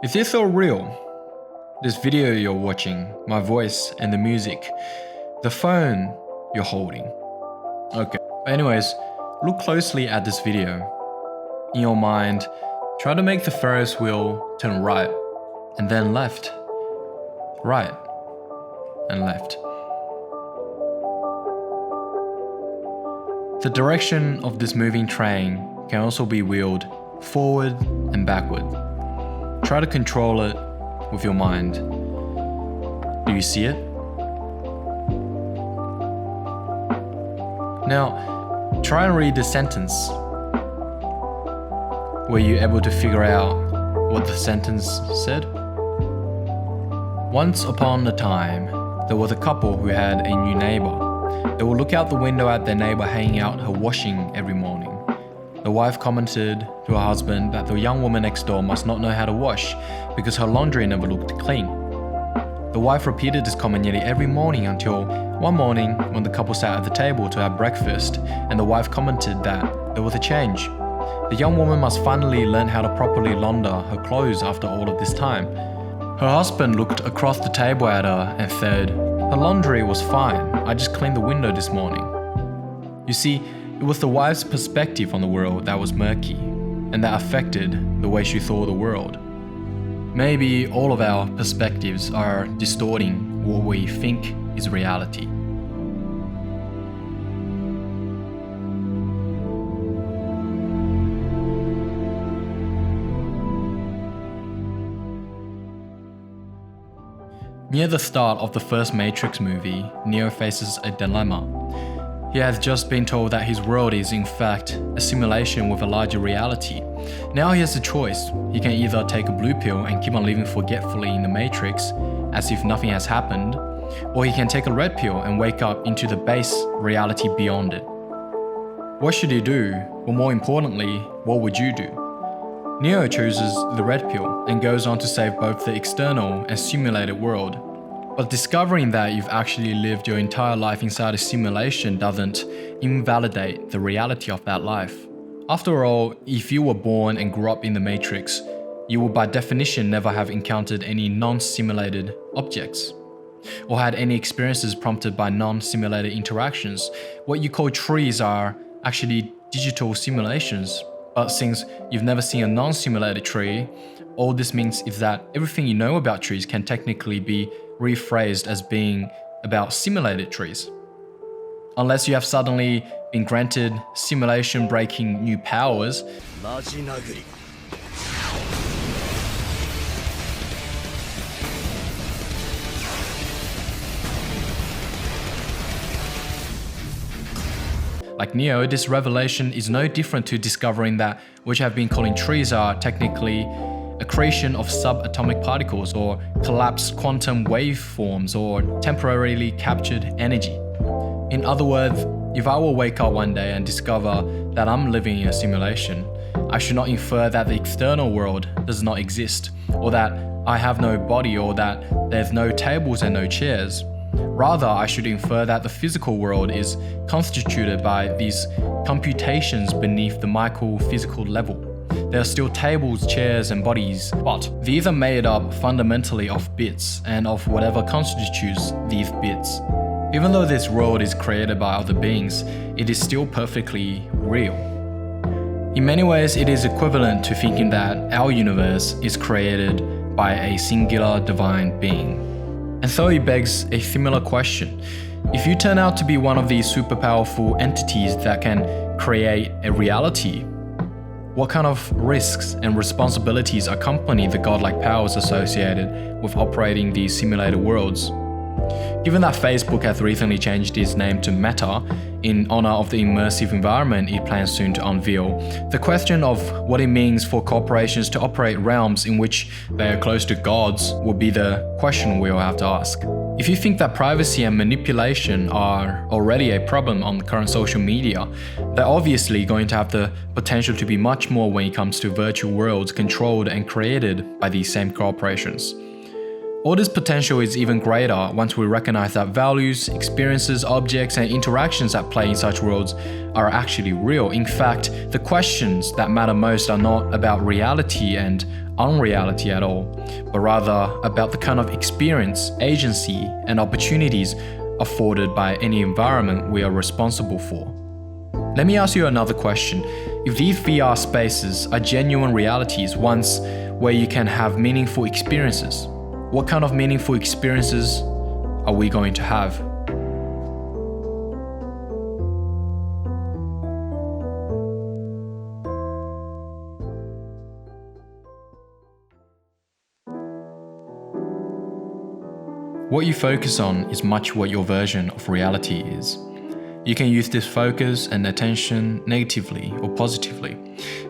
Is this all real? This video you're watching, my voice and the music, the phone you're holding. Okay, but anyways, look closely at this video. In your mind, try to make the Ferris wheel turn right and then left, right and left. The direction of this moving train can also be wheeled forward and backward. Try to control it with your mind. Do you see it? Now, try and read the sentence. Were you able to figure out what the sentence said? Once upon a time, there was a couple who had a new neighbor. They would look out the window at their neighbor hanging out her washing every morning. The wife commented to her husband that the young woman next door must not know how to wash because her laundry never looked clean. The wife repeated this comment nearly every morning until one morning when the couple sat at the table to have breakfast and the wife commented that there was a change. The young woman must finally learn how to properly launder her clothes after all of this time. Her husband looked across the table at her and said, "Her laundry was fine, I just cleaned the window this morning." You see, it was the wife's perspective on the world that was murky, and that affected the way she saw the world. Maybe all of our perspectives are distorting what we think is reality. Near the start of the first Matrix movie, Neo faces a dilemma. He has just been told that his world is in fact a simulation with a larger reality. Now he has a choice. He can either take a blue pill and keep on living forgetfully in the Matrix as if nothing has happened, or he can take a red pill and wake up into the base reality beyond it. What should he do? Or more importantly, what would you do? Neo chooses the red pill and goes on to save both the external and simulated world. But discovering that you've actually lived your entire life inside a simulation doesn't invalidate the reality of that life. After all, if you were born and grew up in the Matrix, you would by definition never have encountered any non-simulated objects, or had any experiences prompted by non-simulated interactions. What you call trees are actually digital simulations, but since you've never seen a non-simulated tree, all this means is that everything you know about trees can technically be rephrased as being about simulated trees. Unless you have suddenly been granted simulation-breaking new powers. Like Neo, this revelation is no different to discovering that what you have been calling trees are technically a creation of subatomic particles or collapsed quantum waveforms or temporarily captured energy. In other words, if I will wake up one day and discover that I'm living in a simulation, I should not infer that the external world does not exist, or that I have no body, or that there's no tables and no chairs. Rather, I should infer that the physical world is constituted by these computations beneath the micro-physical level. There are still tables, chairs, and bodies, but these are made up fundamentally of bits and of whatever constitutes these bits. Even though this world is created by other beings, it is still perfectly real. In many ways, it is equivalent to thinking that our universe is created by a singular divine being. And so it begs a similar question. If you turn out to be one of these super powerful entities that can create a reality, what kind of risks and responsibilities accompany the godlike powers associated with operating these simulated worlds? Given that Facebook has recently changed its name to Meta in honor of the immersive environment it plans soon to unveil, the question of what it means for corporations to operate realms in which they are close to gods will be the question we'll have to ask. If you think that privacy and manipulation are already a problem on current social media, they're obviously going to have the potential to be much more when it comes to virtual worlds controlled and created by these same corporations. All this potential is even greater once we recognize that values, experiences, objects, and interactions at play in such worlds are actually real. In fact, the questions that matter most are not about reality and unreality at all, but rather about the kind of experience, agency, and opportunities afforded by any environment we are responsible for. Let me ask you another question. If these VR spaces are genuine realities, ones where you can have meaningful experiences, what kind of meaningful experiences are we going to have? What you focus on is much what your version of reality is. You can use this focus and attention negatively or positively.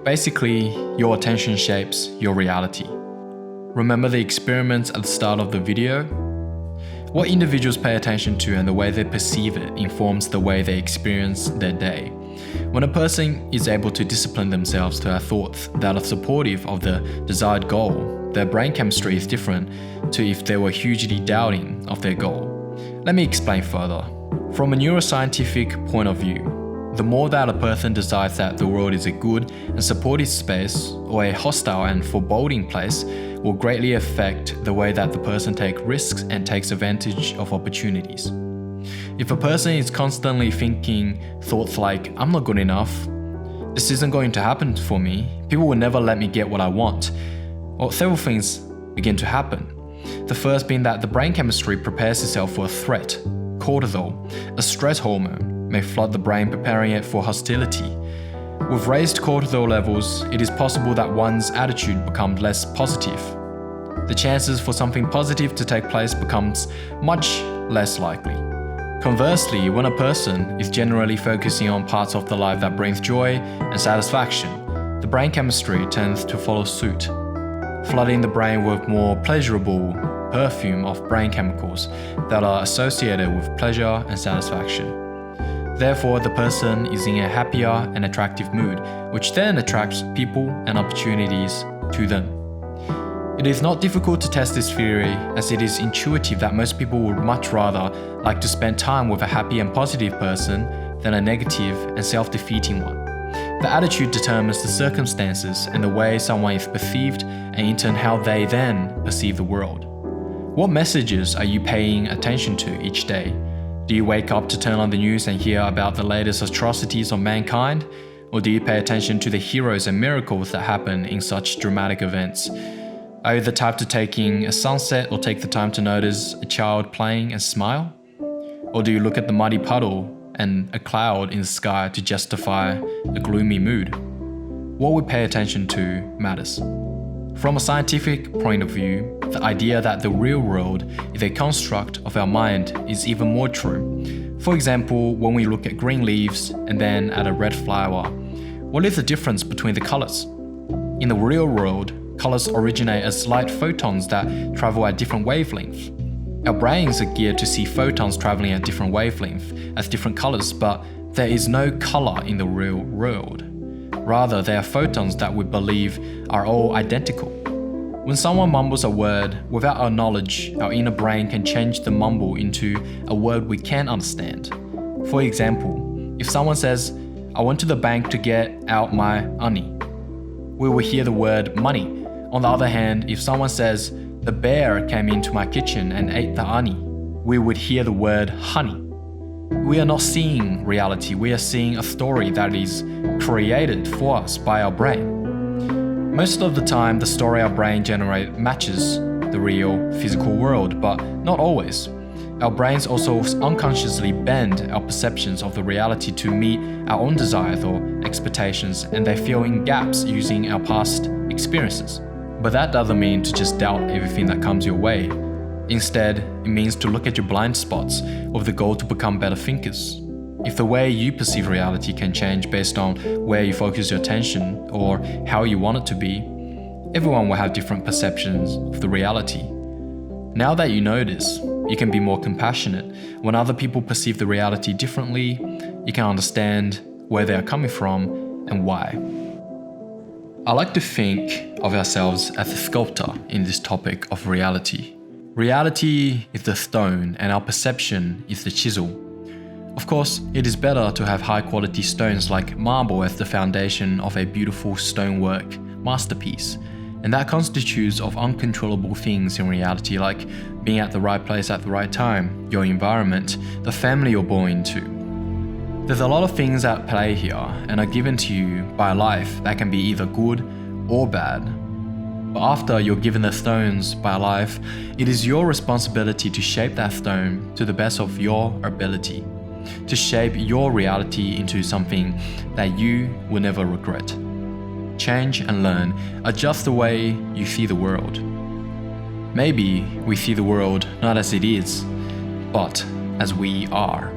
Basically, your attention shapes your reality. Remember the experiments at the start of the video? What individuals pay attention to and the way they perceive it informs the way they experience their day. When a person is able to discipline themselves to have thoughts that are supportive of the desired goal, their brain chemistry is different to if they were hugely doubting of their goal. Let me explain further. From a neuroscientific point of view, the more that a person decides that the world is a good and supportive space or a hostile and foreboding place will greatly affect the way that the person takes risks and takes advantage of opportunities. If a person is constantly thinking thoughts like, I'm not good enough, this isn't going to happen for me, people will never let me get what I want, or several things begin to happen. The first being that the brain chemistry prepares itself for a threat. Cortisol, a stress hormone, may flood the brain preparing it for hostility. With raised cortisol levels, it is possible that one's attitude becomes less positive. The chances for something positive to take place becomes much less likely. Conversely, when a person is generally focusing on parts of the life that brings joy and satisfaction, the brain chemistry tends to follow suit, flooding the brain with more pleasurable perfume of brain chemicals that are associated with pleasure and satisfaction. Therefore, the person is in a happier and attractive mood, which then attracts people and opportunities to them. It is not difficult to test this theory, as it is intuitive that most people would much rather like to spend time with a happy and positive person than a negative and self-defeating one. The attitude determines the circumstances and the way someone is perceived, and in turn how they then perceive the world. What messages are you paying attention to each day? Do you wake up to turn on the news and hear about the latest atrocities of mankind? Or do you pay attention to the heroes and miracles that happen in such dramatic events? Are you the type to take in a sunset or take the time to notice a child playing and smile? Or do you look at the muddy puddle and a cloud in the sky to justify a gloomy mood? What we pay attention to matters. From a scientific point of view, the idea that the real world is a construct of our mind is even more true. For example, when we look at green leaves and then at a red flower, what is the difference between the colors? In the real world, colors originate as light photons that travel at different wavelengths. Our brains are geared to see photons traveling at different wavelengths as different colors, but there is no color in the real world. Rather, they are photons that we believe are all identical. When someone mumbles a word, without our knowledge, our inner brain can change the mumble into a word we can understand. For example, if someone says, I went to the bank to get out my money, we will hear the word money. On the other hand, if someone says, the bear came into my kitchen and ate the honey, we would hear the word honey. We are not seeing reality, we are seeing a story that is created for us by our brain. Most of the time, the story our brain generates matches the real physical world, but not always. Our brains also unconsciously bend our perceptions of the reality to meet our own desires or expectations, and they fill in gaps using our past experiences. But that doesn't mean to just doubt everything that comes your way. Instead, it means to look at your blind spots with the goal to become better thinkers. If the way you perceive reality can change based on where you focus your attention or how you want it to be, everyone will have different perceptions of the reality. Now that you know this, you can be more compassionate. When other people perceive the reality differently, you can understand where they are coming from and why. I like to think of ourselves as a sculptor in this topic of reality. Reality is the stone and our perception is the chisel. Of course, it is better to have high-quality stones like marble as the foundation of a beautiful stonework masterpiece. And that constitutes of uncontrollable things in reality, like being at the right place at the right time, your environment, the family you're born into. There's a lot of things at play here and are given to you by life that can be either good or bad. But after you're given the stones by life, it is your responsibility to shape that stone to the best of your ability, to shape your reality into something that you will never regret. Change and learn, adjust the way you see the world. Maybe we see the world not as it is, but as we are.